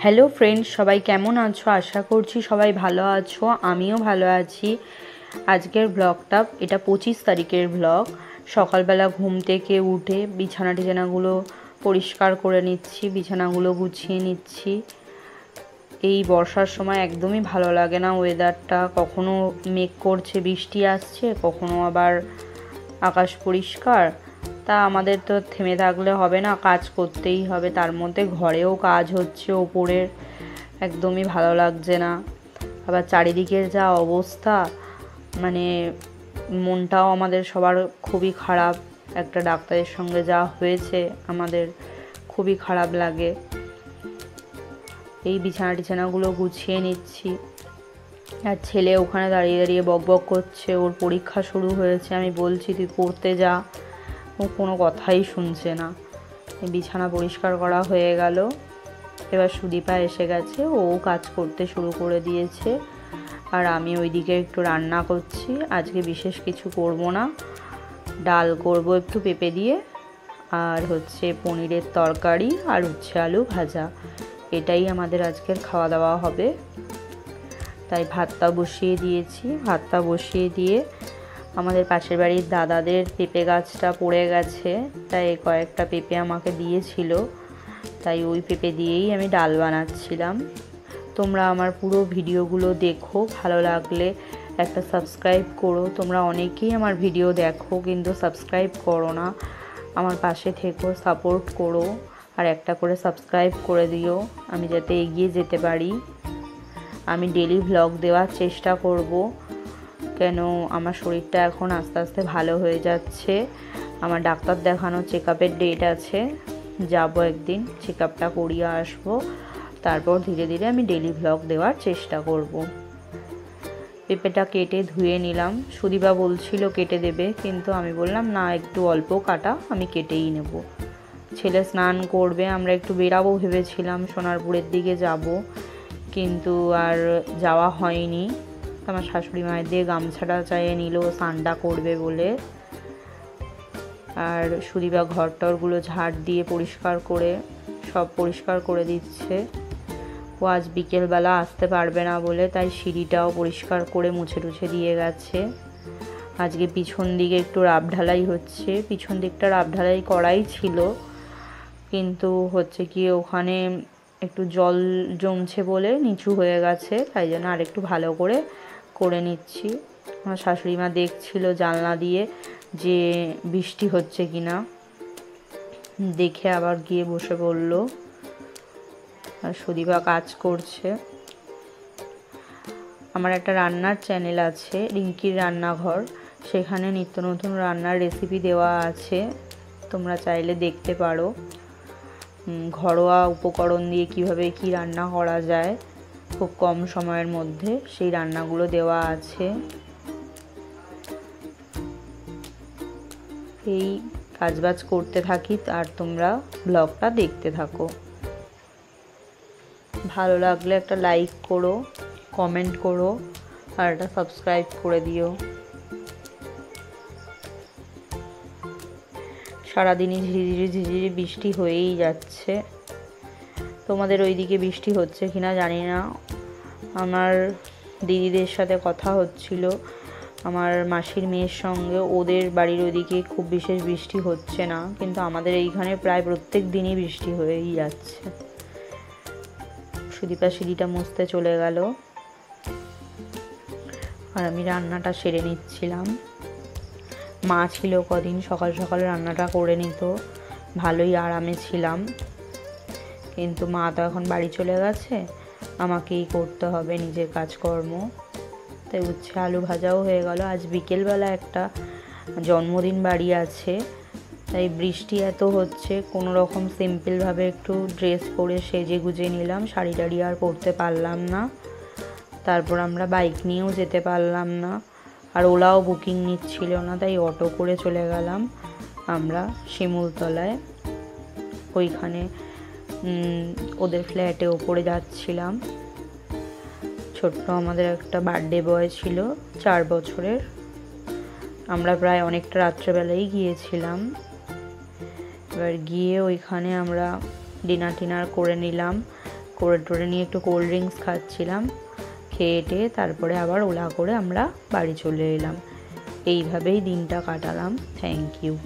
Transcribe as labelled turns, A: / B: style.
A: Hello friends, সবাই কেমন আছো? আশা করছি সবাই ভালো আছো, আমিও ভালো আছি। আজকের ব্লগটা, এটা 25 তারিখের ব্লগ। সকালবেলা ঘুম থেকে উঠে বিছানাগুলো পরিষ্কার করে নিচ্ছি, বিছানাগুলো গুছিয়ে নিচ্ছি। এই বর্ষার সময় একদমই ভালো লাগে না ওয়েদারটা। কখনো মেঘ করছে, বৃষ্টি আসছে, কখনো আবার আকাশ পরিষ্কার। তা আমাদের তো থেমে থাকলে হবে না, কাজ করতেই হবে। তার মধ্যে ঘরেও কাজ হচ্ছে ওপরের, একদমই ভালো লাগছে না। আবার চারিদিকের যা অবস্থা, মানে মনটাও আমাদের সবার খুবই খারাপ। একটা ডাক্তারের সঙ্গে যা হয়েছে আমাদের, খুবই খারাপ লাগে। এই বিছানাগুলো গুছিয়ে নিচ্ছি। আর ছেলে ওখানে দাঁড়িয়ে দাঁড়িয়ে বকবক করছে, ওর পরীক্ষা শুরু হয়েছে। আমি বলছি তুই পড়তে যা, ও কোনো কথাই শুনছে না। বিছানা পরিষ্কার করা হয়ে গেল। এবার সুদীপা এসে গেছে, ও কাজ করতে শুরু করে দিয়েছে। আর আমি ওইদিকে একটু রান্না করছি। আজকে বিশেষ কিছু করব না, ডাল করব একটু পেঁপে দিয়ে, আর হচ্ছে পনিরের তরকারি, আর উচ্ছে আলু ভাজা। এটাই আমাদের আজকের খাওয়া দাওয়া হবে। তাই ভাতটা বসিয়ে দিয়েছি। ভাতটা বসিয়ে দিয়ে আমাদের পাশের বাড়ির দাদাদের পেঁপে গাছটা পড়ে গেছে, তাই কয়েকটা পেঁপে আমাকে দিয়েছিল, তাই ওই পেঁপে দিয়েই আমি ডাল বানাচ্ছিলাম। তোমরা আমার পুরো ভিডিওগুলো দেখো, ভালো লাগলে একটা সাবস্ক্রাইব করো। তোমরা অনেকেই আমার ভিডিও দেখো কিন্তু সাবস্ক্রাইব করো না। আমার পাশে থেকো, সাপোর্ট করো, আর একটা করে সাবস্ক্রাইব করে দিও, আমি যাতে এগিয়ে যেতে পারি। আমি ডেলি ভ্লগ দেওয়ার চেষ্টা করব, কেন আমার শরীরটা এখন আস্তে আস্তে ভালো হয়ে যাচ্ছে। আমার ডাক্তার দেখানো চেকআপের ডেট আছে, যাব একদিন, চেকআপটা করিয়ে আসবো। তারপর ধীরে ধীরে আমি ডেলি ভ্লগ দেওয়ার চেষ্টা করব। পেঁপেটা কেটে ধুয়ে নিলাম। সুদীপা বলছিল কেটে দেবে, কিন্তু আমি বললাম না, একটু অল্প কাটা, আমি কেটেই নেব। ছেলে স্নান করবে, আমরা একটু বেরাবো ভেবেছিলাম, সোনারপুরের দিকে যাব, কিন্তু আর যাওয়া হয়নি। আমার শাশুড়ি মায়ের দিয়ে গামছাটা চাইয়ে নিল স্নানটা করবে বলে। আর সুদীপা ঘরটরগুলো ঝাড় দিয়ে পরিষ্কার করে, সব পরিষ্কার করে দিচ্ছে। ও আজ বিকেলবেলা আসতে পারবে না বলে, তাই সিঁড়িটাও পরিষ্কার করে মুছে টুছে দিয়ে গেছে। আজকে পিছন দিকে একটু রাব ঢালাই হচ্ছে। পিছন দিকটা রাব ঢালাই করাই ছিল, কিন্তু হচ্ছে কি ওখানে একটু জল জমছে বলে নিচু হয়ে গেছে, তাই জন্য আরেকটু ভালো করে নিচ্ছি। আমার শাশুড়ি মা দেখছিল জানলা দিয়ে যে বৃষ্টি হচ্ছে কিনা, দেখে আবার গিয়ে বসে পড়ল। আর সুদীপা কাজ করছে। আমার একটা রান্নার চ্যানেল আছে, রিঙ্কির রান্নাঘর, সেখানে নিত্য নতুন রান্নার রেসিপি দেওয়া আছে, তোমরা চাইলে দেখতে পারো। ঘরোয়া উপকরণ দিয়ে কিভাবে কি রান্না করা যায় খুব কম সময়ের মধ্যে, সেই রান্নাগুলো দেওয়া আছে। এই কাজবাজ করতে থাকি, আর তোমরা ব্লগটা দেখতে থাকো। ভালো লাগলে একটা লাইক করো, কমেন্ট করো, আর একটা সাবস্ক্রাইব করে দিও। সারাদিনই ঝিরিঝিরি বৃষ্টি হয়েই যাচ্ছে। তোমাদের ওইদিকে বৃষ্টি হচ্ছে কিনা জানি না। আমার দিদিদের সাথে কথা হচ্ছিল, আমার মাসির মেয়ের সঙ্গে, ওদের বাড়ির ওইদিকে খুব বিশেষ বৃষ্টি হচ্ছে না, কিন্তু আমাদের এইখানে প্রায় প্রত্যেক দিনই বৃষ্টি হয়েই যাচ্ছে। সুদীপা সিঁড়িটা মুছতে চলে গেল, আর আমি রান্নাটা সেরে নিচ্ছিলাম। মা ছিল কদিন, সকাল সকাল রান্নাটা করে নিত, ভালোই আরামে ছিলাম। কিন্তু মা তো এখন বাড়ি চলে গেছে, আমাকেই করতে হবে নিজের কাজকর্ম। তাই উচ্ছে আলু ভাজাও হয়ে গেল। আজ বিকেলবেলা একটা জন্মদিন বাড়ি আছে, তাই বৃষ্টি এত হচ্ছে, কোনো রকম সিম্পলভাবে একটু ড্রেস পরে সেজে গুজে নিলাম। শাড়ি টাড়ি আর পরতে পারলাম না। তারপর আমরা বাইক নিয়েও যেতে পারলাম না, আর ওলাও বুকিং নিচ্ছিল না, তাই অটো করে চলে গেলাম আমরা শিমুলতলায়। ওইখানে ওদের ফ্ল্যাটে ওপরে যাচ্ছিলাম। ছোট্ট আমাদের একটা বার্থডে বয় ছিল, 4 বছরের। আমরা প্রায় অনেকটা রাত্রেবেলাই গিয়েছিলাম। এবার গিয়ে ওইখানে আমরা ডিনার টিনার করে নিলাম। করে টোরে নিয়ে একটু কোল্ড ড্রিঙ্কস খাচ্ছিলাম। খেয়ে টেয়ে তারপরে আবার ওলা করে আমরা বাড়ি চলে এলাম। এইভাবেই দিনটা কাটালাম। Thank you.